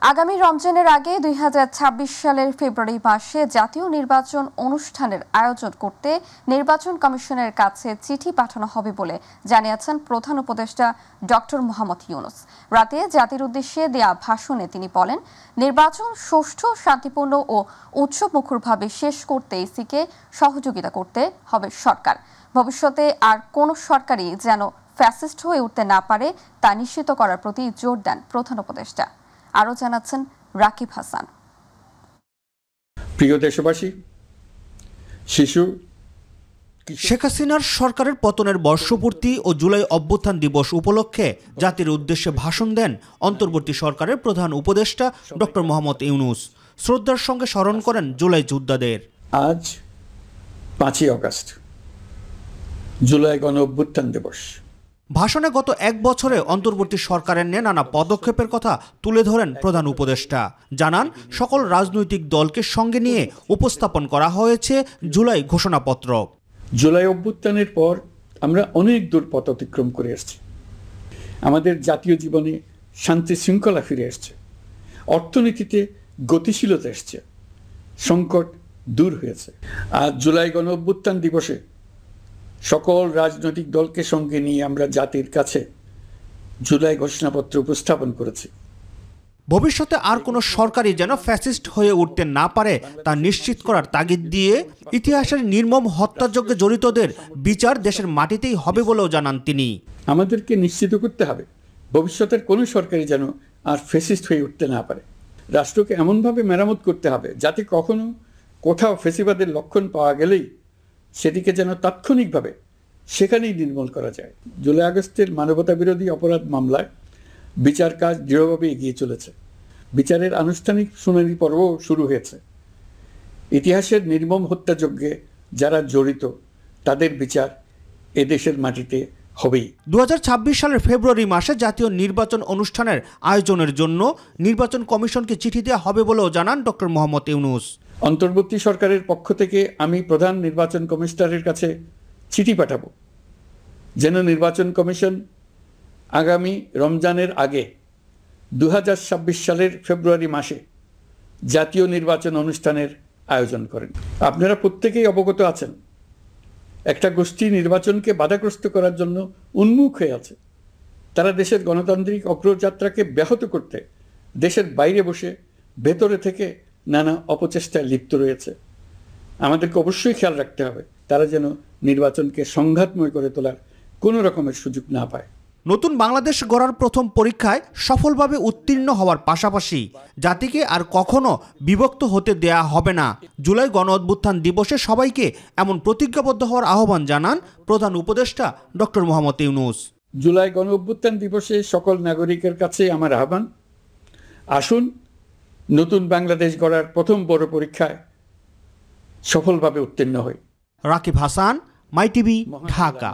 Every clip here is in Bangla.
আগামী রমজানের আগে ২০২৬ সালের ফেব্রুয়ারি মাসে জাতীয় নির্বাচন অনুষ্ঠানের আয়োজন করতে নির্বাচন কমিশনের কাছে চিঠি পাঠানো হবে বলে জানিয়েছেন প্রধান উপদেষ্টা ডক্টর মোহাম্মদ ইউনূস। রাতে জাতির উদ্দেশ্যে দেয়া ভাষণে তিনি বলেন, নির্বাচন সুষ্ঠু, শান্তিপূর্ণ ও উৎসবমুখরভাবে শেষ করতে ইসিকে সহযোগিতা করতে হবে সরকার। ভবিষ্যতে আর কোনো সরকারই যেন ফ্যাসিস্ট হয়ে উঠতে না পারে তা নিশ্চিত করার প্রতি জোর দেন প্রধান উপদেষ্টা। আরো জানাচ্ছেন রাকিব হাসান। প্রিয় দেশবাসী, শেখ হাসিনার সরকারের পতনের বর্ষপূর্তি ও জুলাই অভ্যুত্থান দিবস উপলক্ষে জাতির উদ্দেশ্যে ভাষণ দেন অন্তর্বর্তী সরকারের প্রধান উপদেষ্টা ডক্টর মোহাম্মদ ইউনূস। শ্রদ্ধার সঙ্গে স্মরণ করেন জুলাই যোদ্ধাদের। আজ 5ই আগস্ট, জুলাই গণ অভ্যুত্থান দিবস। ভাষণে গত এক বছরে অন্তর্বর্তী সরকারের নেয়া নানা পদক্ষেপের কথা তুলে ধরেন প্রধান উপদেষ্টা। জানান, সকল রাজনৈতিক দলকে সঙ্গে নিয়ে উপস্থাপন করা হয়েছে জুলাই ঘোষণাপত্র। জুলাই অভ্যুত্থানের পর আমরা অনেক দূর পথ অতিক্রম করে এসেছি। আমাদের জাতীয় জীবনে শান্তি শৃঙ্খলা ফিরে এসছে, অর্থনীতিতে গতিশীলতা এসছে, সংকট দূর হয়েছে। আর জুলাই গণ অভ্যুত্থান দিবসে সকল রাজনৈতিক দলকে সঙ্গে নিয়ে আমরা জাতির কাছে জুলাই ঘোষণাপত্র উপস্থাপন করেছি। ভবিষ্যতে আর কোনো সরকারই যেন ফ্যাসিস্ট হয়ে উঠতে না পারে তা নিশ্চিত করার তাগিদ দিয়ে ইতিহাসের নির্মম হত্যাযজ্ঞে জড়িতদের বিচার দেশের মাটিতেই হবে বলেও জানান তিনি। আমাদেরকে নিশ্চিত করতে হবে ভবিষ্যতের কোনো সরকারই যেন আর ফ্যাসিস্ট হয়ে উঠতে না পারে। রাষ্ট্রকে এমনভাবে মেরামত করতে হবে যাতে কখনো কোথাও ফ্যাসিবাদের লক্ষণ পাওয়া গেলেই সেটিকে যেন তাৎক্ষণিকভাবে সেখানেই নির্মূল করা যায়। জুলাই আগস্টের মানবতা বিরোধী অপরাধ মামলায় বিচার কাজ দৃঢ়ভাবে এগিয়ে চলেছে। বিচারের আনুষ্ঠানিক শুনানি পর্বও শুরু হয়েছে। ইতিহাসের নির্মম হত্যাযজ্ঞে যারা জড়িত তাদের বিচার এদেশের মাটিতে হবেই। ২০২৬ সালের ফেব্রুয়ারি মাসে জাতীয় নির্বাচন অনুষ্ঠানের আয়োজনের জন্য নির্বাচন কমিশনকে চিঠি দেওয়া হবে বলেও জানান ডক্টর মোহাম্মদ ইউনূস। অন্তর্বর্তী সরকারের পক্ষ থেকে আমি প্রধান নির্বাচন কমিশনারের কাছে চিঠি পাঠাবো যেন নির্বাচন কমিশন আগামী রমজানের আগে ২০২৬ সালের ফেব্রুয়ারি মাসে জাতীয় নির্বাচন অনুষ্ঠানের আয়োজন করেন। আপনারা প্রত্যেকেই অবগত আছেন, একটা গোষ্ঠী নির্বাচনকে বাধাগ্রস্ত করার জন্য উন্মুখ হয়ে আছে। তারা দেশের গণতান্ত্রিক অগ্রযাত্রাকে ব্যাহত করতে দেশের বাইরে বসে ভেতরে থেকে নানা অপচেষ্টায় লিপ্ত রয়েছে। আমাদেরকে অবশ্যই খেয়াল রাখতে হবে তারা যেন নির্বাচনকে সংঘাতময় করে তোলার কোনো রকমের সুযোগ না পায়। নতুন বাংলাদেশ গড়ার প্রথম পরীক্ষায় সফলভাবে উত্তীর্ণ হওয়ার পাশাপাশি জাতিকে আর কখনো বিভক্ত হতে দেয়া হবে না। জুলাই গণ অভ্যুত্থান দিবসে সবাইকে এমন প্রতিজ্ঞাবদ্ধ হওয়ার আহ্বান জানান প্রধান উপদেষ্টা ডক্টর মোহাম্মদ ইউনূস। জুলাই গণ অভ্যুত্থান দিবসে সকল নাগরিকের কাছে আমার আহ্বান, আসুন নতুন বাংলাদেশ গড়ার প্রথম বড় পরীক্ষায় সফলভাবে উত্তীর্ণ হই। রাকিব হাসান, মাই টিভি, ঢাকা।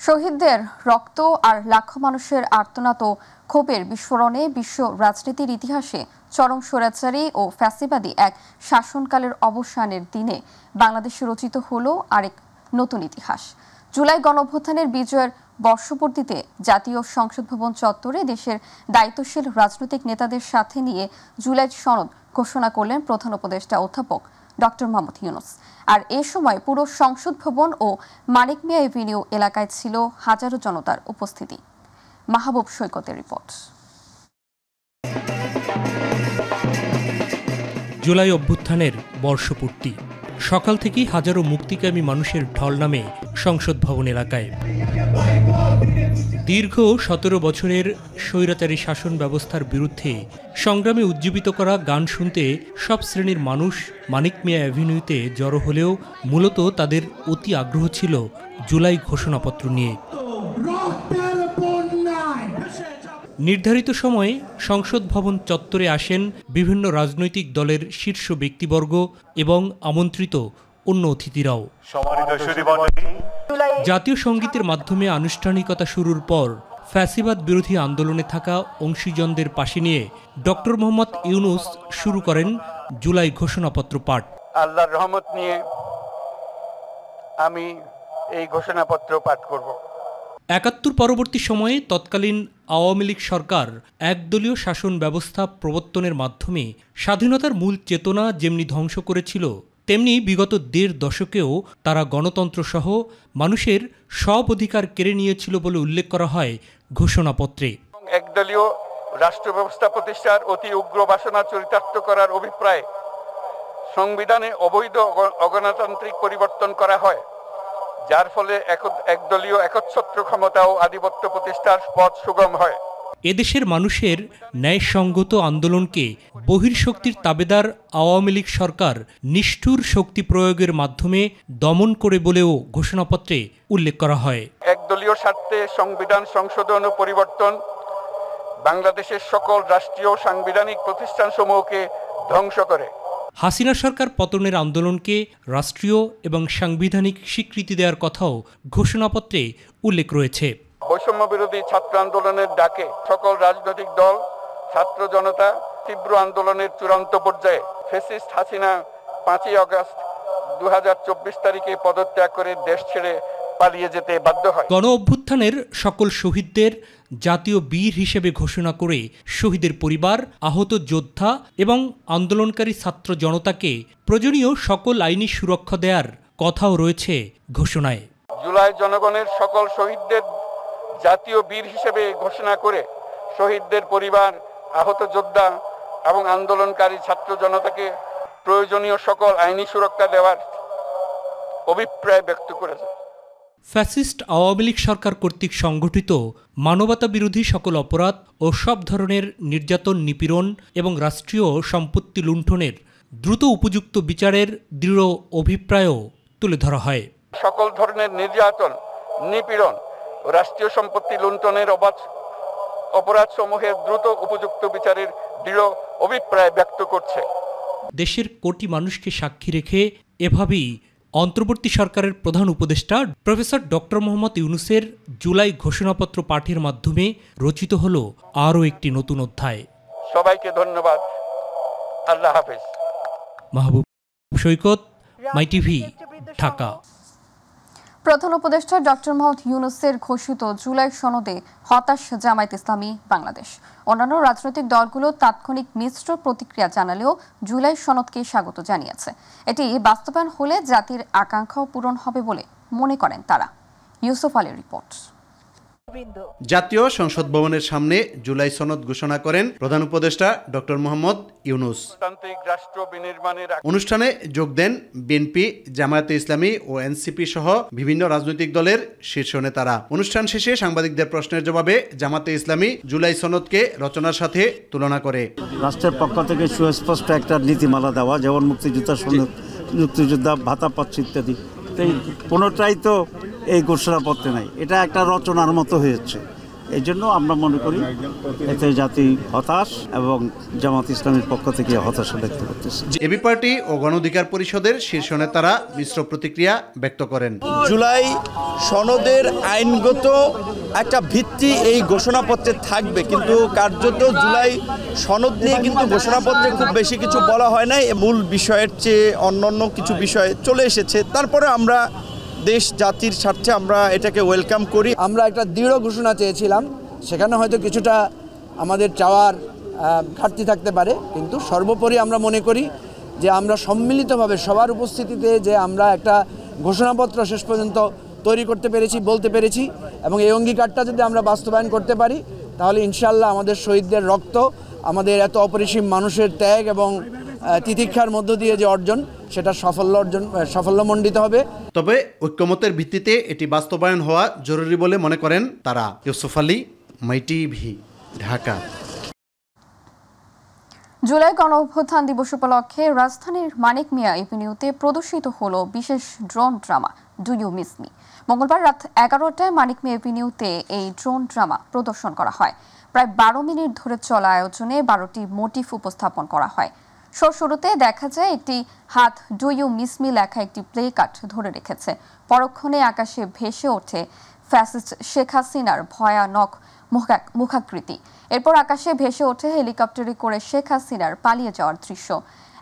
শহীদদের রক্ত আর লাখো মানুষের আর্তনাদ ও ক্ষোভের বিস্ফোরণে বিশ্ব রাজনীতির ইতিহাসে চরম স্বৈরাচারী ও ফ্যাসিবাদী এক শাসনকালের অবসানের দিনে বাংলাদেশে রচিত হলো আরেক নতুন ইতিহাস। জুলাই গণঅভ্যুত্থানের বিজয়ের বর্ষপূর্তিতে জাতীয় সংসদ ভবন চত্বরে দেশের দায়িত্বশীল রাজনৈতিক নেতাদের সাথে নিয়ে জুলাই সনদ ঘোষণা করলেন প্রধান উপদেষ্টা অধ্যাপক ডক্টর মোহাম্মদ ইউনূস। আর এ সময় পুরো সংসদ ভবন ও মানিক মিয়া এভিনিউ এলাকায় ছিল হাজারো জনতার উপস্থিতি। মাহবুব সৈকতের রিপোর্ট। জুলাই অভ্যুত্থানের বর্ষপূর্তি, সকাল থেকেই হাজারো মুক্তিকামী মানুষের ঢল নামে সংসদ ভবন এলাকায়। দীর্ঘ ১৭ বছরের স্বৈরাচারী শাসন ব্যবস্থার বিরুদ্ধে সংগ্রামে উজ্জীবিত করা গান শুনতে সব শ্রেণীর মানুষ মানিক মিয়া অ্যাভিনিউতে জড়ো হলেও মূলত তাদের অতি আগ্রহ ছিল জুলাই ঘোষণাপত্র নিয়ে। নির্ধারিত সময়ে সংসদ ভবন চত্বরে আসেন বিভিন্ন রাজনৈতিক দলের শীর্ষ ব্যক্তিবর্গ এবং আমন্ত্রিত অন্য অতিথিরাও। জাতীয় সঙ্গীতের মাধ্যমে আনুষ্ঠানিকতা শুরুর পর ফ্যাসিবাদ বিরোধী আন্দোলনে থাকা অংশীজনদের পাশে নিয়ে ডক্টর মোহাম্মদ ইউনূস শুরু করেন জুলাই ঘোষণাপত্র পাঠ। আল্লাহর রহমত নিয়ে আমি এই ঘোষণাপত্র পাঠ করব। ৭১ পরবর্তী সময়ে তৎকালীন আওয়ামী লীগ সরকার একদলীয় শাসন ব্যবস্থা প্রবর্তনের মাধ্যমে স্বাধীনতার মূল চেতনা যেমনি ধ্বংস করেছিল, তেমনি বিগত ১.৫ দশকেও তারা গণতন্ত্রসহ মানুষের সব অধিকার কেড়ে নিয়েছিল বলে উল্লেখ করা হয় ঘোষণাপত্রে। একদলীয় রাষ্ট্র ব্যবস্থা প্রতিষ্ঠার অতি উগ্র বাসনা চরিতার্থ করার অভিপ্রায়ে সংবিধানে অবৈধ অগণতান্ত্রিক পরিবর্তন করা হয়, যার ফলে একদলীয় একচ্ছত্র ক্ষমতা ও আধিপত্য প্রতিষ্ঠার পথ সুগম হয়। এদেশের মানুষের ন্যায়সঙ্গত আন্দোলনকে বহির্শক্তির তাবেদার আওয়ামী লীগ সরকার নিষ্ঠুর শক্তি প্রয়োগের মাধ্যমে দমন করে বলেও ঘোষণাপত্রে উল্লেখ করা হয়। একদলীয় স্বার্থে সংবিধান সংশোধন ও পরিবর্তন বাংলাদেশের সকল রাষ্ট্রীয় সাংবিধানিক প্রতিষ্ঠানসমূহকে ধ্বংস করে। হাসিনা সরকার পতনের আন্দোলনকে রাষ্ট্রীয় এবং সাংবিধানিক স্বীকৃতি দেওয়ার কথাও ঘোষণাপত্রে উল্লেখ রয়েছে। বৈষম্য বিরোধী ছাত্র আন্দোলনের ডাকে সকল রাজনৈতিক দল, ছাত্র জনতা তীব্র আন্দোলনের চূড়ান্ত পর্যায়ে ফ্যাসিস্ট হাসিনা 5ই আগস্ট 2024 তারিখে পদত্যাগ করে দেশ ছেড়ে পালিয়ে যেতে বাধ্য হয়। গণ অভ্যুত্থানের সকল শহীদদের জাতীয় বীর হিসেবে ঘোষণা করে শহীদের পরিবার, আহত যোদ্ধা এবং আন্দোলনকারী ছাত্র জনতাকে প্রয়োজনীয় সকল আইনি সুরক্ষা দেওয়ার কথাও রয়েছে ঘোষণায়। জুলাই জনগণের সকল শহীদদের জাতীয় বীর হিসেবে ঘোষণা করে শহীদদের পরিবার, আহত যোদ্ধা এবং আন্দোলনকারী ছাত্র জনতাকে প্রয়োজনীয় সকল আইনি সুরক্ষা দেওয়ার অভিপ্রায় ব্যক্ত করেছে। ফ্যাসিস্ট আওয়ামী লীগ সরকার কর্তৃক সংগঠিত মানবতা বিরোধী সকল অপরাধ ও সব ধরনের নির্যাতন, নিপীড়ন এবং রাষ্ট্রীয় সম্পত্তি লুণ্ঠনের দ্রুত উপযুক্ত বিচারের দৃঢ় অভিপ্রায়ও তুলে ধরা হয়। সকল ধরনের নির্যাতন, নিপীড়ন ও রাষ্ট্রীয় সম্পত্তি লুণ্ঠনের অপরাধ সমূহের দ্রুত উপযুক্ত বিচারের দৃঢ় অভিপ্রায় ব্যক্ত করছে। দেশের কোটি মানুষকে সাক্ষী রেখে এভাবেই অন্তর্বর্তী সরকারের প্রধান উপদেষ্টা প্রফেসর ডক্টর মোহাম্মদ ইউনূসের জুলাই ঘোষণাপত্র পাঠের মাধ্যমে রচিত হল আরও একটি নতুন অধ্যায়। সবাইকে ধন্যবাদ। আল্লাহ হাফেজ। মাহবুব সৈকত, মাই টিভি, ঢাকা। প্রধান উপদেষ্টা ডক্টর মোহাম্মদ ইউনূসের ঘোষিত জুলাই সনদে হতাশ জামায়াত ইসলামী বাংলাদেশ। অন্যান্য রাজনৈতিক দলগুলো তাৎক্ষণিক মিশ্র প্রতিক্রিয়া জানালেও জুলাই সনদকে স্বাগত জানিয়েছে। এটি বাস্তবায়ন হলে জাতির আকাঙ্ক্ষাও পূরণ হবে বলে মনে করেন তারা। ইউসুফ আলীর রিপোর্ট। জাতীয় সংসদ ভবনের সামনে জুলাই সনদ ঘোষণা করেন প্রধান উপদেষ্টা ডক্টর মোহাম্মদ ইউনূস। অনুষ্ঠানে যোগ দেন বিএনপি, জামায়াতে ইসলামী ও এনসিপি সহ বিভিন্ন রাজনৈতিক দলের শীর্ষ নেতারা। অনুষ্ঠান শেষে সাংবাদিকদের প্রশ্নের জবাবে জামায়াতে ইসলামী জুলাই সনদকে রচনার সাথে তুলনা করে। রাষ্ট্রের পক্ষ থেকে সুস্পষ্ট একটা নীতিমালা দেওয়া, যেমন মুক্তিযোদ্ধা ভাতা পাচ্ছে ইত্যাদি, এই কোনোটাই তো এই ঘোষণাপত্রে নাই। এটা একটা রচনার মতো হয়েছে। এই জন্য আমরা মনে করি এতে জাতি হতাশ এবং জামাত ইসলামের পক্ষ থেকে হতাশা ব্যক্ত করতেছে। এবি পার্টি ও গণ অধিকার পরিষদের শীর্ষ নেতারা মিশ্র প্রতিক্রিয়া ব্যক্ত করেন। জুলাই সনদের আইনগত একটা ভিত্তি এই ঘোষণাপত্রে থাকবে, কিন্তু কার্যত জুলাই সনদ নিয়ে কিন্তু ঘোষণাপত্রে খুব বেশি কিছু বলা হয় নাই। মূল বিষয়ের চেয়ে অন্যান্য কিছু বিষয় চলে এসেছে। তারপরে আমরা দেশ জাতির স্বার্থে আমরা এটাকে ওয়েলকাম করি। আমরা একটা দৃঢ় ঘোষণা চেয়েছিলাম, সেখানে হয়তো কিছুটা আমাদের চাওয়ার ঘাটতি থাকতে পারে, কিন্তু সর্বোপরি আমরা মনে করি যে আমরা সম্মিলিতভাবে সবার উপস্থিতিতে যে আমরা একটা ঘোষণাপত্র শেষ পর্যন্ত তৈরি করতে পেরেছি, বলতে পেরেছি, এবং এই অঙ্গীকারটা যদি আমরা বাস্তবায়ন করতে পারি তাহলে ইনশাআল্লাহ আমাদের শহীদদের রক্ত, আমাদের এত অপরিসীম মানুষের ত্যাগ এবং তিতিক্ষার মধ্য দিয়ে যে অর্জন, সেটা সাফল্যমণ্ডিত হবে। তবে ঐক্যমতের ভিত্তিতে এটি বাস্তবায়ন হওয়া জরুরি বলে মনে করেন তারা। ইউসুফ আলী, মাই টিভি, ঢাকা। জুলাই গণ অভ্যুত্থান দিবস উপলক্ষে রাজধানীর মানিক মিয়া এভিনিউতে প্রদর্শিত হলো বিশেষ drone drama do you miss me. মঙ্গলবার রাত 11টায় মানিক মিয়া এভিনিউতে এই ড্রোন ড্রামা প্রদর্শন করা হয়। প্রায় 12 মিনিট ধরে চলা আয়োজনে 12টি মোটিভ উপস্থাপন করা হয়। শুরুতে দেখা যায় একটি হাত ডু ইউ মিস মি লেখা একটি প্লে কার্ড ধরে রেখেছে। পরক্ষণে আকাশে ভেসে ওঠে ফ্যাসিস্ট শেখ হাসিনার ভয়ানক মুখাকৃতি। এরপর আকাশে ভেসে ওঠে হেলিকপ্টারে করে শেখ হাসিনার পালিয়ে যাওয়ার দৃশ্য।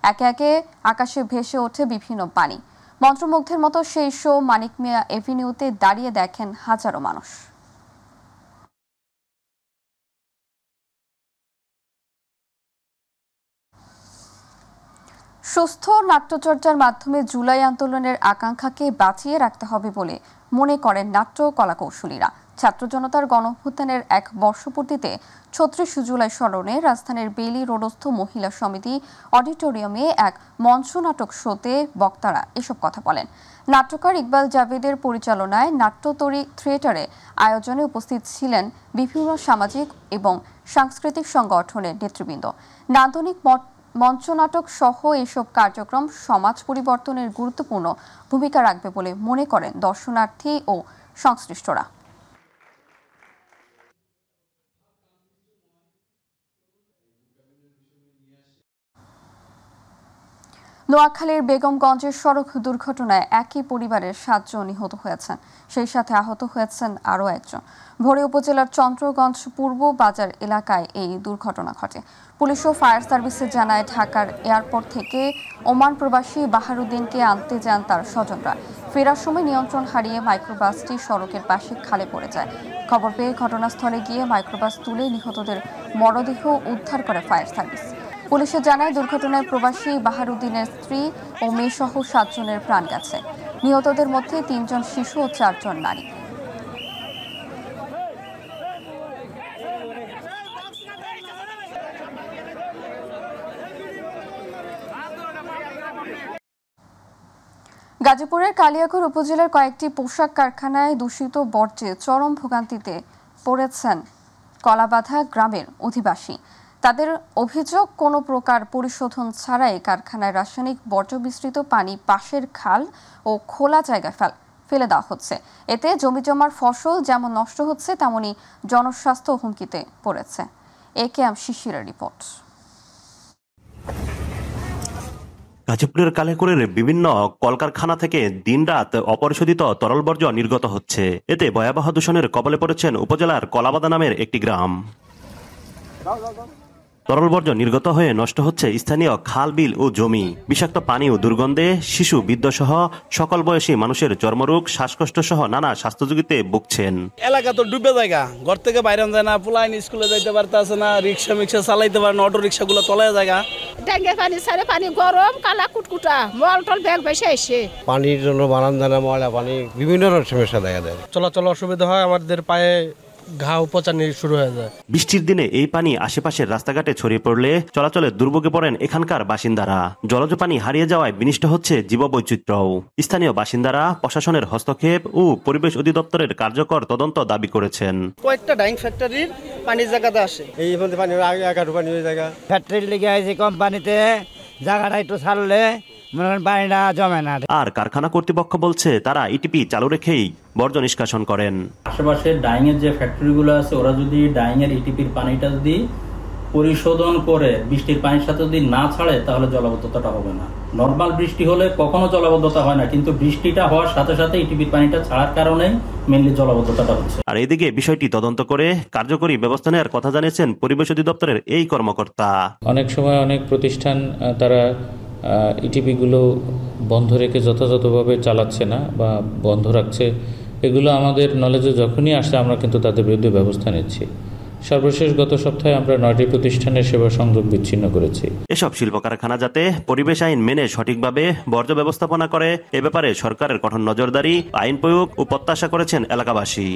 একে একে আকাশে ভেসে ওঠে বিভিন্ন বাণী। মন্ত্রমুগ্ধের মতো সেই শো মানিক মিয়া এভিনিউতে দাঁড়িয়ে দেখেন হাজারো মানুষ। সুস্থ নাট্যচর্চার মাধ্যমে জুলাই আন্দোলনের আকাঙ্ক্ষাকে বাঁচিয়ে রাখতে হবে বলে মনে করেন নাট্য কলাকৌশলীরা। ছাত্র জনতার গণঅভ্যুত্থানের এক বর্ষপূর্তিতে ৩৬ জুলাই স্মরণে রাজধানীর বেইলি রোডস্থ মহিলা সমিতি অডিটোরিয়ামে এক মঞ্চ নাটক শোতে বক্তারা এসব কথা বলেন। নাট্যকার ইকবাল জাভেদের পরিচালনায় নাট্যতরী থিয়েটারে আয়োজনে উপস্থিত ছিলেন বিভিন্ন সামাজিক এবং সাংস্কৃতিক সংগঠনের নেতৃবৃন্দ। নান্দনিক মঞ্চনাটক সহ এসব কার্যক্রম সমাজ পরিবর্তনের গুরুত্বপূর্ণ ভূমিকা রাখবে বলে মনে করেন দর্শনার্থী ও সংশ্লিষ্টরা। নোয়াখালীর বেগমগঞ্জের সড়ক দুর্ঘটনায় একই পরিবারের 7 জন নিহত হয়েছেন, সেই সাথে আহত হয়েছেন আরও একজন। ভোরে উপজেলার চন্দ্রগঞ্জ পূর্ব বাজার এলাকায় এই দুর্ঘটনা ঘটে। পুলিশ ও ফায়ার সার্ভিসে জানায়, ঢাকার এয়ারপোর্ট থেকে ওমান প্রবাসী বাহারুদ্দিনকে আনতে যান তার স্বজনরা। ফেরার সময় নিয়ন্ত্রণ হারিয়ে মাইক্রোবাসটি সড়কের পাশে খালে পড়ে যায়। খবর পেয়ে ঘটনাস্থলে গিয়ে মাইক্রোবাস তুলে নিহতদের মরদেহ উদ্ধার করে ফায়ার সার্ভিস। পুলিশে জানায়, দুর্ঘটনায় প্রবাসী বাহারুদ্দিনের স্ত্রী ও মেয়েসহ 7 জনের প্রাণ গেছে। নিহতদের মধ্যে 3 জন শিশু ও 4 জন নারী। গাজীপুরের কালিয়াকৈর উপজেলার কয়েকটি পোশাক কারখানায় দূষিত বর্জ্যে চরম ভোগান্তিতে পড়েছেন কলাবাধা গ্রামের অধিবাসী। তাদের অভিযোগ, কোনো প্রকার পরিশোধন ছাড়াই কারখানায় রাসায়নিক বর্জ্য মিশ্রিত পানি পাশের খাল ও খোলা জায়গায় ফেলে দেওয়া হচ্ছে। এতে জমিজমার ফসল যেমন নষ্ট হচ্ছে, তেমনি জনস্বাস্থ্য হুমকিতে পড়েছে। একেএম শিশিরের রিপোর্ট। গাজীপুরের কালিয়াকৈরের বিভিন্ন কলকারখানা থেকে দিনরাত অপরিশোধিত তরল বর্জ্য নির্গত হচ্ছে। এতে ভয়াবহ দূষণের কবলে পড়েছেন উপজেলার কলাবাদা নামের একটি গ্রাম। তরল বর্জ্য নির্গত হয়ে নষ্ট হচ্ছে স্থানীয় খাল, বিল ও জমি। বিষাক্ত পানি ও দুর্গন্ধে শিশু, বৃদ্ধ সহ সকল বয়সী মানুষের চর্মরোগ, শ্বাসকষ্ট সহ নানা স্বাস্থ্যঝুঁকিতে ভুগছেন। এলাকা তো ডুবে জায়গা, ঘর থেকে বাইরে যায় না, পোলাইন স্কুলে যাইতে পারতেছে না, রিক্সা চালাইতে পারে না, অটো রিক্সাগুলো তলায় জায়গা। ডেঙ্গে পানি সারে পানি গরম, কালা কুটকুটা, মল টল ব্যাগ বেশি আসে। পানির জন্য বানান জানা ময়লা পানি, বিভিন্ন সমস্যা দেখা দেয়। চলাচল অসুবিধা হয়, আমাদের পায়ে ঘা উপচানি শুরু হয়ে যায়। বৃষ্টির দিনে এই পানি আশেপাশের রাস্তাঘাটে ছড়িয়ে পড়লে চলাচলে দুর্ভোগে পড়েন এখানকার বাসিন্দারা। জলজ পানি হারিয়ে যাওয়ায় বিনষ্ট হচ্ছে জীববৈচিত্র্যও। স্থানীয় বাসিন্দারা প্রশাসনের হস্তক্ষেপ ও পরিবেশ অধিদপ্তরের কার্যকর তদন্ত দাবি করেছেন। কয়েকটা ডাইং ফ্যাক্টরির পানি জায়গাতে আসে, এই পানি আগে পানি হয়ে যায়। ফ্যাক্টরি লেগে আছে কোম্পানিতে, জায়গাটা একটু ছাড়লে পানিটা জমে না। আর কারখানা কর্তৃপক্ষ বলছে তারা ইটিপি চালু রেখেই বর্জ্য নিষ্কাশন করেন। আশেপাশে ডাইং এর যে ফ্যাক্টরিগুলো আছে, ওরা যদি ডাইং এর ইটিপির পানিটা যদি পরিশোধন করে বৃষ্টির পানির সাথে যদি না ছাড়ে, তাহলে জলাবদ্ধতাটা হবে না। নর্মাল বৃষ্টি হলে কখনো জলাবদ্ধতা হয় না, কিন্তু বৃষ্টিটা হওয়ার সাথে সাথে ইটিপির পানিটা ছাড়ার কারণে মেইনলি জলাবদ্ধতাটা হচ্ছে। আর এদিকে বিষয়টি তদন্ত করে কার্যকরী ব্যবস্থা নেওয়ার কথা জানিয়েছেন পরিবেশ অধিদপ্তরের এই কর্মকর্তা। অনেক সময় অনেক প্রতিষ্ঠান তারা ইটিপিগুলো বন্ধ রেখে যথাযথভাবে চালাচ্ছে না বা বন্ধ রাখছে, এগুলো আমাদের নলেজে যখনই আসে আমরা কিন্তু তাদের বিরুদ্ধে ব্যবস্থা নিচ্ছি। সর্বশেষ গত সপ্তাহে আমরা 9টি প্রতিষ্ঠানের সেবা সংযোগ বিচ্ছিন্ন করেছি। এসব শিল্প কারখানা যাতে পরিবেশ আইন মেনে সঠিকভাবে বর্জ্য ব্যবস্থাপনা করে, এ ব্যাপারে সরকারের কঠোর নজরদারি, আইন প্রয়োগ ও প্রত্যাশা করেছেন এলাকাবাসী।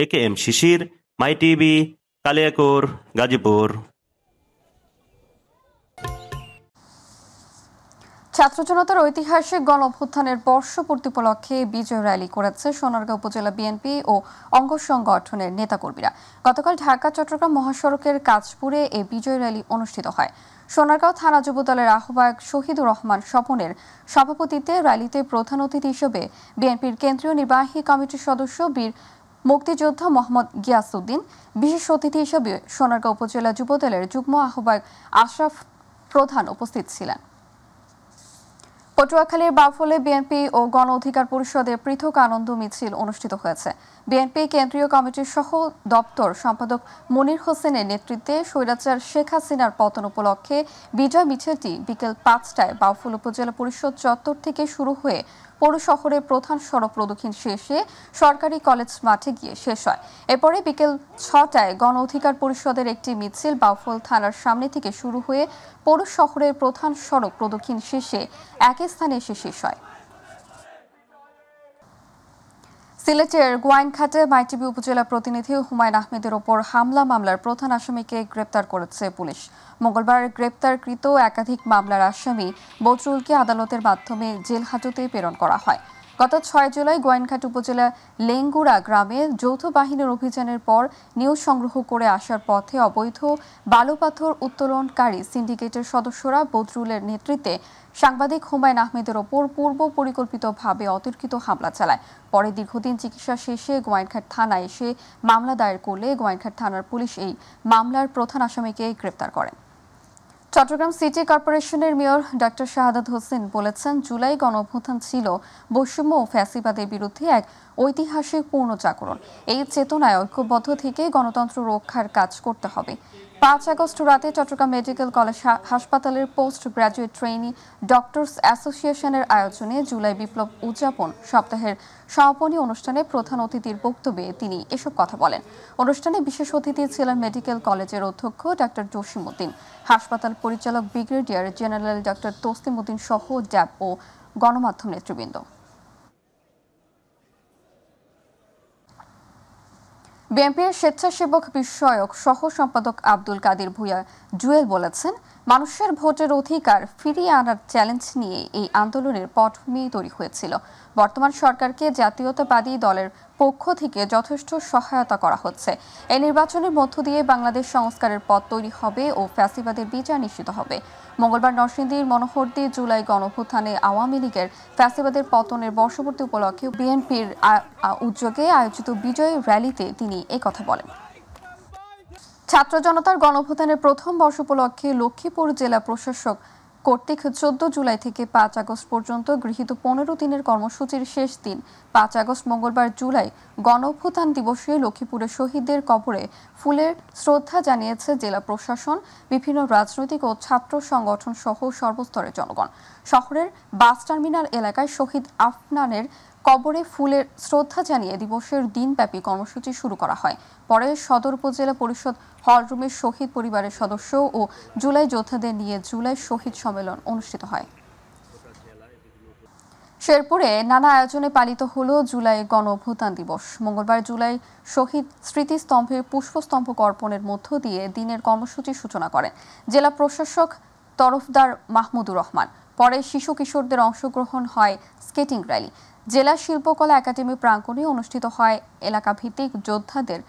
একেএম শিশির, মাই টিভি, কালিয়াকৈর, গাজীপুর। ছাত্র জনতার ঐতিহাসিক গণ অভ্যুত্থানের বর্ষপূর্তি উপলক্ষে বিজয় র্যালি করেছে সোনারগাঁও উপজেলা বিএনপি ও অঙ্গ সংগঠনের নেতাকর্মীরা। গতকাল ঢাকা চট্টগ্রাম মহাসড়কের কাজপুরে এই বিজয় র্যালি অনুষ্ঠিত হয়। সোনারগাঁও থানা যুবদলের আহ্বায়ক শহীদুর রহমান স্বপনের সভাপতিত্বে র্যালিতে প্রধান অতিথি হিসেবে বিএনপির কেন্দ্রীয় নির্বাহী কমিটির সদস্য বীর মুক্তিযোদ্ধা মোহাম্মদ গিয়াসউদ্দিন, বিশেষ অতিথি হিসেবে সোনারগাঁও উপজেলা যুবদলের যুগ্ম আহ্বায়ক আশরাফ প্রধান উপস্থিত ছিলেন। পটুয়াখালীর বাউফলে বিএনপি ও গণ অধিকার পরিষদের পৃথক আনন্দ মিছিল অনুষ্ঠিত হয়েছে। বিএনপি কেন্দ্রীয় কমিটির সহ দপ্তর সম্পাদক মনির হোসেনের নেতৃত্বে স্বৈরাচার শেখ হাসিনার পতন উপলক্ষে বিজয় মিছিলটি বিকেল 5টায় বাউফল উপজেলা পরিষদ চত্বর থেকে শুরু হয়ে পৌর শহরের প্রধান সড়ক প্রদক্ষিণ শেষে সরকারি কলেজ মাঠে গিয়ে শেষ হয়। এরপরে বিকেল 6টায় গণ অধিকার পরিষদের একটি মিছিল বাউফল থানার সামনে থেকে শুরু হয়ে পৌর শহরের প্রধান সড়ক প্রদক্ষিণ শেষে একই স্থানে এসে শেষ হয়। সিলেটের গোয়াইনঘাটে মাইটিবি উপজেলা প্রতিনিধি হুমায়ুন আহমেদের ওপর হামলা মামলার প্রধান আসামিকে গ্রেপ্তার করেছে পুলিশ। মঙ্গলবার গ্রেপ্তারকৃত একাধিক মামলার আসামি বদরুলকে আদালতের মাধ্যমে জেল হাজতে প্রেরণ করা হয়। গত 6 জুলাই গোয়াইনঘাট উপজেলা লেঙ্গুড়া গ্রামে যৌথ বাহিনীর অভিযানের পর নিউজ সংগ্রহ করে আসার পথে অবৈধ বালুপাথর উত্তোলনকারী সিন্ডিকেটের সদস্যরা বদরুলের নেতৃত্বে সাংবাদিক হুমায়ুন আহমেদের ওপর পূর্ব পরিকল্পিতভাবে অতর্কিত হামলা চালায়। পরে দীর্ঘদিন চিকিৎসা শেষে গোয়াইনঘাট থানায় এসে মামলা দায়ের করলে গোয়াইনঘাট থানার পুলিশ এই মামলার প্রধান আসামিকে গ্রেপ্তার করে। চট্টগ্রাম সিটি কর্পোরেশনের মেয়র ডক্টর শাহাদাত হোসেন বলেছেন, জুলাই গণঅভ্যুত্থান ছিল বৈষম্য ও ফ্যাসিবাদের বিরুদ্ধে এক ঐতিহাসিক পুনর্জাগরণ। এই চেতনায় ঐক্যবদ্ধ থেকে গণতন্ত্র রক্ষার কাজ করতে হবে। 5 আগস্ট রাতে চট্টগ্রাম মেডিকেল কলেজ হাসপাতালের পোস্ট গ্রাজুয়েট ট্রেনি ডক্টরস অ্যাসোসিয়েশনের আয়োজনে জুলাই বিপ্লব উদযাপন সপ্তাহের সমাপনী অনুষ্ঠানে প্রধান অতিথির বক্তব্যে তিনি এসব কথা বলেন। অনুষ্ঠানে বিশেষ অতিথি ছিলেন মেডিকেল কলেজের অধ্যক্ষ ডক্টর জসিম উদ্দিন, হাসপাতাল পরিচালক brigadier general doctor Taslim Uddin সহ জ্যাব ও গণমাধ্যম নেতৃবৃন্দ। বিএনপির স্বেচ্ছাসেবক বিষয়ক সহ সম্পাদক আব্দুল কাদির ভূঁইয়া জুয়েল বলেছেন, মানুষের ভোটের অধিকার ফিরিয়ে আনার চ্যালেঞ্জ নিয়ে এই আন্দোলনের পটভূমি তৈরি হয়েছিল। বর্তমান সরকারকে জাতীয়তাবাদী দলের পক্ষ থেকে যথেষ্ট সহায়তা করা হচ্ছে। এই নির্বাচনের মধ্য দিয়ে বাংলাদেশ সংস্কারের পথ তৈরি হবে ও ফ্যাসিবাদের বিচার নিশ্চিত হবে। মঙ্গলবার নরসিংদীর মনোহরদী জুলাই গণঅভ্যুত্থানে আওয়ামী লীগের ফ্যাসিবাদের পতনের বর্ষপূর্তি উপলক্ষে বিএনপির উদ্যোগে আয়োজিত বিজয় র্যালিতে তিনি একথা বলেন। ছাত্র জনতার গণঅভ্যুত্থানের প্রথম বর্ষ উপলক্ষে লক্ষ্মীপুর জেলা প্রশাসক কর্তৃক 14 জুলাই থেকে 5 আগস্ট পর্যন্ত গৃহীত 15 দিনের কর্মসূচির শেষ দিন 5 আগস্ট মঙ্গলবার জুলাই গণঅভ্যুত্থান দিবসে লক্ষ্মীপুরের শহীদদের কবরে ফুলের শ্রদ্ধা জানিয়েছে জেলা প্রশাসন, বিভিন্ন রাজনৈতিক ও ছাত্র সংগঠন সহ সর্বস্তরের জনগণ। শহরের বাস টার্মিনাল এলাকায় শহীদ আফনানের কবরে ফুলের শ্রদ্ধা জানিয়ে দিবসের দিনব্যাপী কর্মসূচি শুরু করা হয়। পরে সদর উপজেলা পরিষদ হলরুমে শহীদ পরিবারের সদস্য ও জুলাই যোদ্ধাদের নিয়ে জুলাই শহীদ সম্মেলন অনুষ্ঠিত হয়। শেরপুরে নানা আয়োজনে পালিত হলো জুলাই গণঅভ্যুত্থান দিবস। মঙ্গলবার জুলাই শহীদ স্মৃতিস্তম্ভে পুষ্পস্তম্ভ অর্পণের মধ্য দিয়ে দিনের কর্মসূচির সূচনা করেন জেলা প্রশাসক তরফদার মাহমুদুর রহমান। পরে শিশু কিশোরদের অংশগ্রহণ হয় স্কেটিং র্যালি। জেলা শিল্পকলা একাডেমি প্রাঙ্গণে অনুষ্ঠিত হয় এলাকা ভিত্তিক যোদ্ধাদের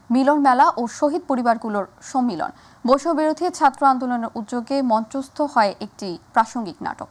মিলন মেলা ও শহীদ পরিবারগুলোর সম্মিলন। বৈষম্যবিরোধী ছাত্র আন্দোলনের উদ্যোগে মঞ্চস্থ হয় একটি প্রাসঙ্গিক নাটক।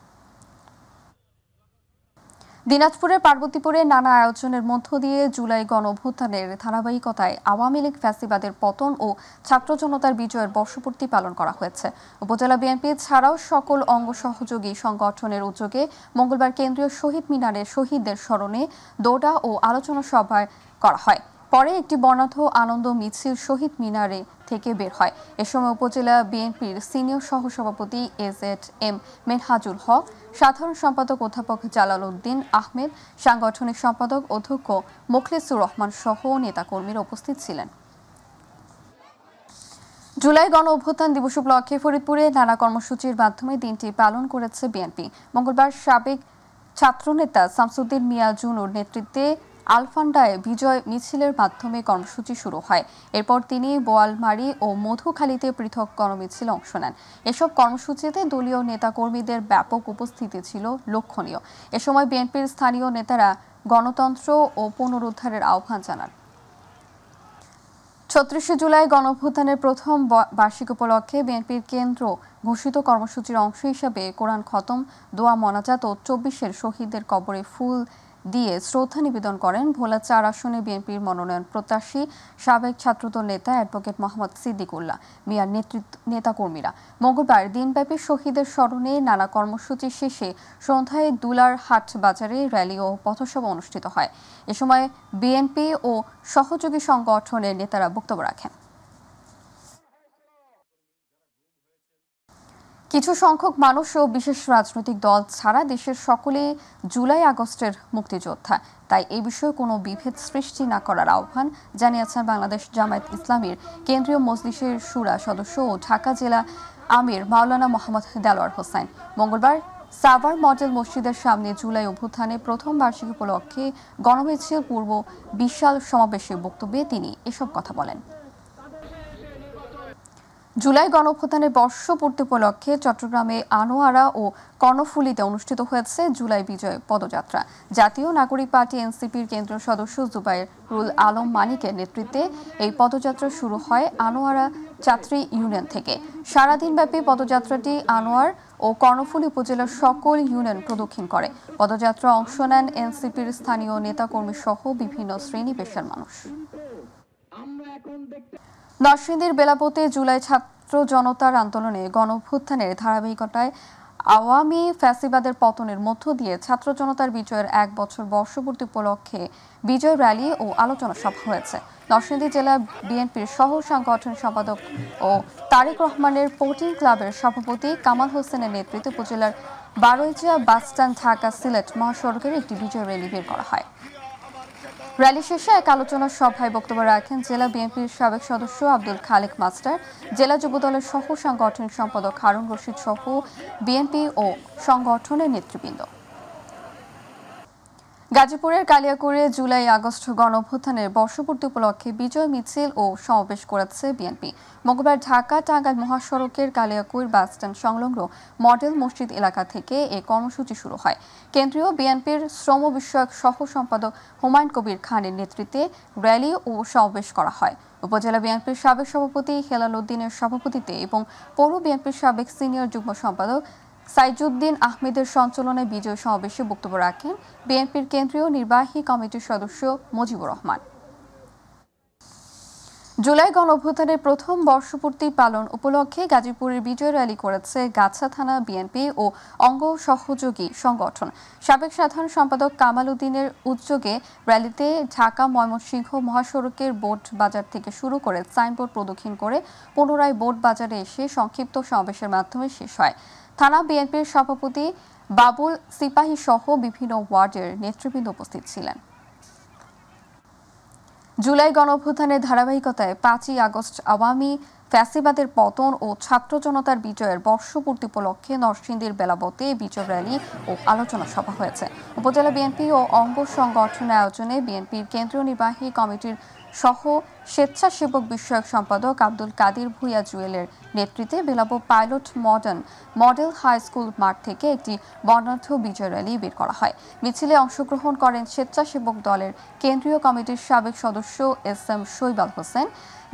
দিনাজপুরের পার্বতীপুরে নানা আয়োজনের মধ্য দিয়ে জুলাই গণঅভ্যুত্থানের ধারাবাহিকতায় আওয়ামী লীগ ফ্যাসিবাদের পতন ও ছাত্র জনতার বিজয়ের বর্ষপূর্তি পালন করা হয়েছে। উপজেলা বিএনপি ছাড়াও সকল অঙ্গ সহযোগী সংগঠনের উদ্যোগে মঙ্গলবার কেন্দ্রীয় শহীদ মিনারে শহীদদের স্মরণে দোডা ও আলোচনা সভা করা হয়। পরে একটি বর্ণাঢ্য আনন্দ মিছিল শহীদ মিনারে থেকে বের হয়। এ সময় উপজেলা বিএনপির সিনিয়র সহসভাপতি এজেড.এম. মেনহাজুল হক, সাধারণ সম্পাদক অধ্যাপক জালাল উদ্দিন আহমেদ, সাংগঠনিক সম্পাদক অধ্যক্ষ মোখলেসুর রহমান সহ নেতাকর্মীরা উপস্থিত ছিলেন। জুলাই গণঅভ্যুত্থান দিবস উপলক্ষে ফরিদপুরে নানা কর্মসূচির মাধ্যমে দিনটি পালন করেছে বিএনপি। মঙ্গলবার সাবেক ছাত্রনেতা শামসুদ্দিন মিয়া জুনুর নেতৃত্বে আলফান্ডায় বিজয় মিছিলের মাধ্যমে কর্মসূচি শুরু হয়। এরপর তিনি বোয়ালমারী ও মধুখালীতে পৃথক গণমিছিলে অংশ নেন। এসব কর্মসূচিতে দলীয় নেতাকর্মীদের ব্যাপক উপস্থিতি ছিল লক্ষণীয়। এ সময় বিএনপির স্থানীয় নেতারা গণতন্ত্র ও পুনরুদ্ধারের আহ্বান জানান। ৩৬ জুলাই গণঅভ্যুত্থানের প্রথম বার্ষিক উপলক্ষে বিএনপির কেন্দ্র ঘোষিত কর্মসূচির অংশ হিসেবে কোরআন খতম, দোয়া মোনাজাত ও 24-এর শহীদদের কবরে ফুল দিয়ে শ্রদ্ধা নিবেদন করেন ভোলা 4 আসনে বিএনপির মনোনয়ন প্রত্যাশী সাবেক ছাত্রদল নেতা অ্যাডভোকেট মোহাম্মদ সিদ্দিকুল্লাহ মিয়ার নেতাকর্মীরা। মঙ্গলবার দিনব্যাপী শহীদের স্মরণে নানা কর্মসূচি শেষে সন্ধ্যায় দুলার হাট বাজারে র্যালি ও পথসভা অনুষ্ঠিত হয়। এ সময় বিএনপি ও সহযোগী সংগঠনের নেতারা বক্তব্য রাখেন। কিছু সংখ্যক মানুষ ও বিশেষ রাজনৈতিক দল ছাড়া দেশের সকলেই জুলাই আগস্টের মুক্তিযোদ্ধা, তাই এই বিষয়ে কোনো বিভেদ সৃষ্টি না করার আহ্বান জানিয়েছেন বাংলাদেশ জামায়াত ইসলামীর কেন্দ্রীয় মজলিসের শুরা সদস্য ও ঢাকা জেলা আমির মাওলানা মোহাম্মদ দেলোয়ার হোসেন। মঙ্গলবার সাভার মডেল মসজিদের সামনে জুলাই অভ্যুত্থানে প্রথম বার্ষিকী উপলক্ষে গণমিছিল পূর্ব বিশাল সমাবেশের বক্তব্যে তিনি এসব কথা বলেন। জুলাই গণঅভ্যুত্থানের বর্ষপূর্তি উপলক্ষে চট্টগ্রামে আনোয়ারা ও কর্ণফুলীতে অনুষ্ঠিত হয়েছে জুলাই বিজয় পদযাত্রা। জাতীয় নাগরিক পার্টি এনসিপির কেন্দ্রীয় সদস্য জুবাইরুল আলম মানিকের নেতৃত্বে এই পদযাত্রা শুরু হয় আনোয়ারা ছাত্রী ইউনিয়ন থেকে। সারাদিনব্যাপী পদযাত্রাটি আনোয়ার ও কর্ণফুলী উপজেলার সকল ইউনিয়ন প্রদক্ষিণ করে। পদযাত্রা অংশ নেন এনসিপির স্থানীয় নেতাকর্মী সহ বিভিন্ন শ্রেণী পেশার মানুষ। নরসিংদীর বেলাপতে জুলাই ছাত্র জনতার আন্দোলনে গণঅভ্যুত্থানের ধারাবাহিকতায় আওয়ামী ফ্যাসিবাদের পতনের মধ্য দিয়ে ছাত্র জনতার বিজয়ের 1 বছর বর্ষপূর্তি উপলক্ষে বিজয় র্যালি ও আলোচনা সভা হয়েছে। নরসিংদী জেলা বিএনপির সহ সাংগঠনিক সম্পাদক ও তারেক রহমানের স্পোর্টিং ক্লাবের সভাপতি কামাল হোসেনের নেতৃত্বে উপজেলার বারৈচিয়া বাসস্ট্যান্ড ঢাকা সিলেট মহাসড়কের একটি বিজয় র্যালি বের করা হয়। র্যালি শেষে এক আলোচনা সভায় বক্তব্য রাখেন জেলা বিএনপির সাবেক সদস্য আব্দুল খালেক মাস্টার, জেলা যুবদলের সহ সাংগঠনিক সম্পাদক হারুন রশিদ সহ বিএনপি ও সংগঠনের নেতৃবৃন্দ। গাজীপুরের কালিয়াকৈরে জুলাই আগস্ট গণঅভ্যুত্থানের বর্ষপূর্তি উপলক্ষে বিজয় মিছিল ও সমাবেশ করেছে বিএনপি। মঙ্গলবার ঢাকা টাঙ্গাইল মহাসড়কের কালিয়াকৈর বাসস্ট্যান্ড সংলগ্ন মডেল মসজিদ এলাকা থেকে এই কর্মসূচি শুরু হয়। কেন্দ্রীয় বিএনপির শ্রম বিষয়ক সহ সম্পাদক হুমায়ুন কবির খানের নেতৃত্বে র্যালি ও সমাবেশ করা হয়। উপজেলা বিএনপির সাবেক সভাপতি হেলাল উদ্দিনের সভাপতিত্বে এবং পৌর বিএনপির সাবেক সিনিয়র যুগ্ম সম্পাদক সাইজুদ্দিন আহমেদের সঞ্চালনে বিজয় সমাবেশে বক্তব্য রাখেন বিএনপির কেন্দ্রীয় নির্বাহী কমিটির সদস্য মুজিবুর রহমান। জুলাই গণঅভ্যুত্থানের প্রথম বর্ষপূর্তি পালন উপলক্ষে গাজীপুরের বিজয় র্যালি করেছে গাছা থানা বিএনপি ও অঙ্গ সহযোগী সংগঠন। সাবেক সাধারণ সম্পাদক কামাল উদ্দিনের উদ্যোগে র্যালিতে ঢাকা ময়মনসিংহ মহাসড়কের বোট বাজার থেকে শুরু করে সাইনবোর্ড প্রদক্ষিণ করে পুনরায় বোট বাজারে এসে সংক্ষিপ্ত সমাবেশের মাধ্যমে শেষ হয়। থানা বিএনপির সভাপতি বাবুল সিপাহী সহ বিভিন্ন ওয়ার্ডের নেতৃবৃন্দ উপস্থিত ছিলেন। জুলাই গণঅভ্যুত্থানের ধারাবাহিকতায় 5ই আগস্ট আওয়ামী ফ্যাসিবাদের পতন ও ছাত্র জনতার বিজয়ের বর্ষপূর্তি উপলক্ষে নরসিংদীর বেলাবতে বিজয় র্যালি ও আলোচনা সভা হয়েছে। উপজেলা বিএনপি ও অঙ্গ সংগঠনের আয়োজনে বিএনপির কেন্দ্রীয় নির্বাহী কমিটির সহ স্বেচ্ছাসেবক বিষয়ক সম্পাদক আব্দুল কাদির ভুইয়া জুয়েলের নেতৃত্বে Belabo pilot model high school মাঠ থেকে একটি বর্ণাঢ্য বিজয় র্যালি বের করা হয়। মিছিলে অংশগ্রহণ করেন স্বেচ্ছাসেবক দলের কেন্দ্রীয় কমিটির সাবেক সদস্য এস.এম. শৈবাল হোসেন,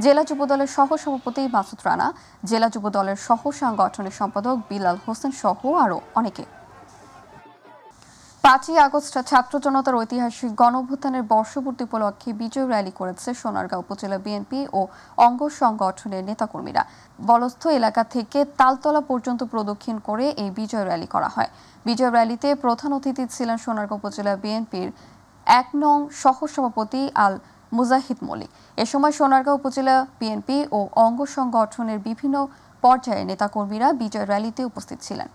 জেলা যুবদলের সহ সভাপতি মাসুদ রানা, জেলা যুবদলের সহ সাংগঠনিক সম্পাদক বিলাল হোসেন সহ আরও অনেকে। 5ই আগস্ট ছাত্র জনতার ঐতিহাসিক গণঅভ্যুত্থানের বর্ষপূর্তি উপলক্ষে বিজয় র্যালি করেছে সোনারগাঁও উপজেলা বিএনপি ও অঙ্গ সংগঠনের নেতাকর্মীরা। বলস্থ এলাকা থেকে তালতলা পর্যন্ত প্রদক্ষিণ করে এই বিজয় র্যালি করা হয়। বিজয় র্যালিতে প্রধান অতিথি ছিলেন সোনারগাঁও উপজেলা বিএনপির 1 নং সহ সভাপতি আল মুজাহিদ মল্লিক। এ সময় সোনারগাঁও উপজেলা বিএনপি ও অঙ্গ সংগঠনের বিভিন্ন পর্যায়ের নেতাকর্মীরা বিজয় র্যালিতে উপস্থিত ছিলেন।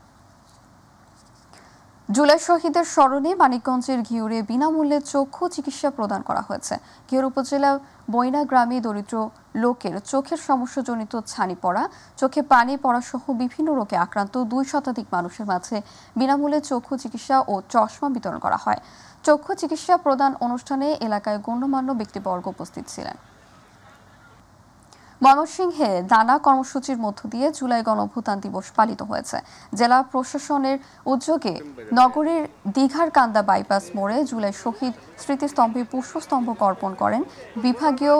জুলাই শহীদের স্মরণে মানিকগঞ্জের ঘিউরে বিনামূল্যে চক্ষু চিকিৎসা প্রদান করা হয়েছে। ঘিউর উপজেলা বইনা গ্রামে দরিদ্র লোকের চোখের সমস্যাজনিত ছানি পড়া, চোখে পানি পড়া সহ বিভিন্ন রোগে আক্রান্ত 2 শতাধিক মানুষের মাঝে বিনামূল্যে চক্ষু চিকিৎসা ও চশমা বিতরণ করা হয়। চক্ষু চিকিৎসা প্রদান অনুষ্ঠানে এলাকায় গণ্যমান্য ব্যক্তিবর্গ উপস্থিত ছিলেন। ময়মনসিংহে নানা কর্মসূচির মধ্য দিয়ে জুলাই গণঅভ্যুত্থান দিবস পালিত হয়েছে। জেলা প্রশাসনের উদ্যোগে নগরীর দীঘারকান্দা বাইপাস মোড়ে জুলাই শহীদ স্মৃতিস্তম্ভে পুষ্পস্তম্ভ অর্পণ করেন বিভাগীয়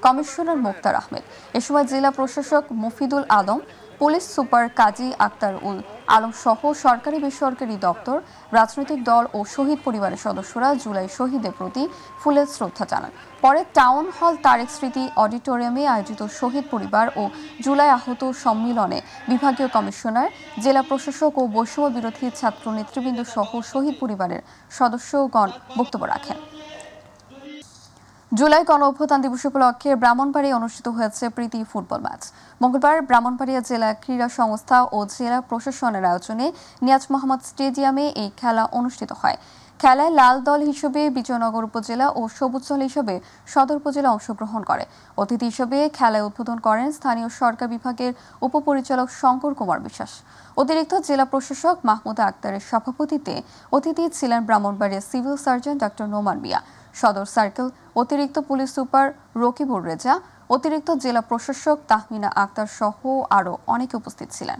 কমিশনার মোক্তার আহমেদ। এ সময় জেলা প্রশাসক মফিদুল আলম, পুলিশ সুপার কাজী আক্তার উল আলম সহ সরকারি বেসরকারি দপ্তর, রাজনৈতিক দল ও শহীদ পরিবারের সদস্যরা জুলাই শহীদের প্রতি ফুলের শ্রদ্ধা জানান। পরে টাউন হল তারেক স্মৃতি অডিটোরিয়ামে আয়োজিত শহীদ পরিবার ও জুলাই আহত সম্মিলনে বিভাগীয় কমিশনার, জেলা প্রশাসক ও বৈষম্য বিরোধী ছাত্র নেতৃবৃন্দ সহ শহীদ পরিবারের সদস্যগণ বক্তব্য রাখেন। জুলাই গণ অভ্যুত্থান দিবস উপলক্ষে ব্রাহ্মণবাড়িয়ায় অনুষ্ঠিত হয়েছে প্রীতি ফুটবল ম্যাচ। মঙ্গলবার ব্রাহ্মণবাড়িয়া জেলা ক্রীড়া সংস্থা ও জেলা প্রশাসনের আয়োজনে নিয়াজ মোহাম্মদ স্টেডিয়ামে এই খেলা অনুষ্ঠিত হয়। খেলায় লাল দল হিসেবে বিজয়নগর উপজেলা ও সবুজ দল হিসেবে সদর উপজেলা অংশগ্রহণ করে। অতিথি হিসেবে খেলায় উদ্বোধন করেন স্থানীয় সরকার বিভাগের উপপরিচালক শঙ্কর কুমার বিশ্বাস। অতিরিক্ত জেলা প্রশাসক মাহমুদা আক্তারের সভাপতিত্বে অতিথি ছিলেন Brahmanbaria civil surgeon doctor Noman Mia, সদর সার্কেল অতিরিক্ত পুলিশ সুপার রকিবুর রেজা, অতিরিক্ত জেলা প্রশাসক তাহমিনা আক্তার সহ আরও অনেকে উপস্থিত ছিলেন।